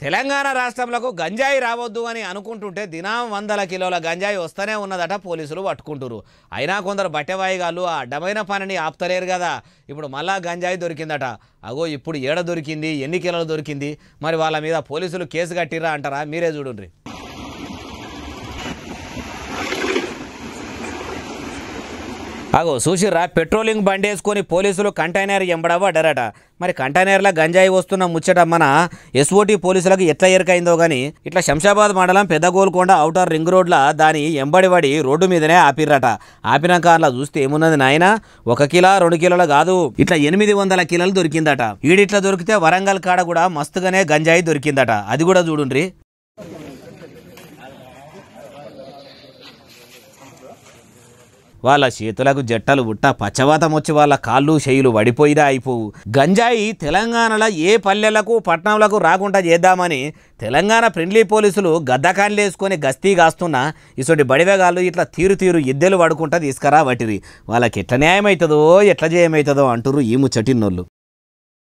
తెలంగాణ రాష్ట్రంలో గంజాయి రావద్దు అని అనుకుంటుంటే దినం వందల కిలోల గంజాయి వస్తూనే ఉన్నదట. పోలీసులు పట్టుకుంటురు. అయినా కొందరు బట్టెవాయిగాళ్ళు ఆ అడ్డమైన పనిని ఆపుతలేరు కదా. ఇప్పుడు మళ్ళా గంజాయి దొరికిందట. అగో ఇప్పుడు ఏడ దొరికింది, ఎన్ని కిలోలు దొరికింది, మరి వాళ్ళ మీద పోలీసులు కేసు కట్టిర్రా అంటారా? మీరే చూడండి. అగో చూసిర్రా, పెట్రోలింగ్ బండి వేసుకొని పోలీసులు కంటైనర్ ఎంబడబడ్డారట. మరి కంటైనర్ల గంజాయి వస్తున్న ముచ్చట మన ఎస్ఓటీ పోలీసులకు ఎట్లా ఎరకైందో కానీ ఇట్లా శంషాబాద్ మండలం పెద్ద గోల్కొండ ఔటర్ రింగ్ రోడ్ల దాని ఎంబడిబడి రోడ్డు మీదనే ఆపిర్రట. ఆపినాక అలా చూస్తే ఏమున్నది నాయన, 1 కిలో 2 కిలోలు కాదు, ఇట్లా 800 కిలోలు దొరికిందట. ఈడిట్లా దొరికితే వరంగల్ కాడ కూడా మస్తుగానే గంజాయి దొరికిందట. అది కూడా చూడుండ్రి. వాళ్ళ చేతులకు జట్టలు పుట్ట పచ్చవాతం వచ్చి వాళ్ళ కాళ్ళు చేయులు వడిపోయిదా అయిపోవు. గంజాయి తెలంగాణలో ఏ పల్లెలకు పట్టణంలకు రాకుండా చేద్దామని తెలంగాణ ఫ్రెండ్లీ పోలీసులు గద్దకాన్లు వేసుకొని గస్తీ కాస్తున్నా ఇసోటి బడివేగాళ్ళు ఇట్లా తీరు ఇద్దెలు పడుకుంటా తీసుకురా వటిరి. వాళ్ళకి ఎట్లా న్యాయం అవుతుందో ఎట్లా జయమవుతుందో అంటుర్రు ఈ ముచ్చటిన్నోళ్ళు.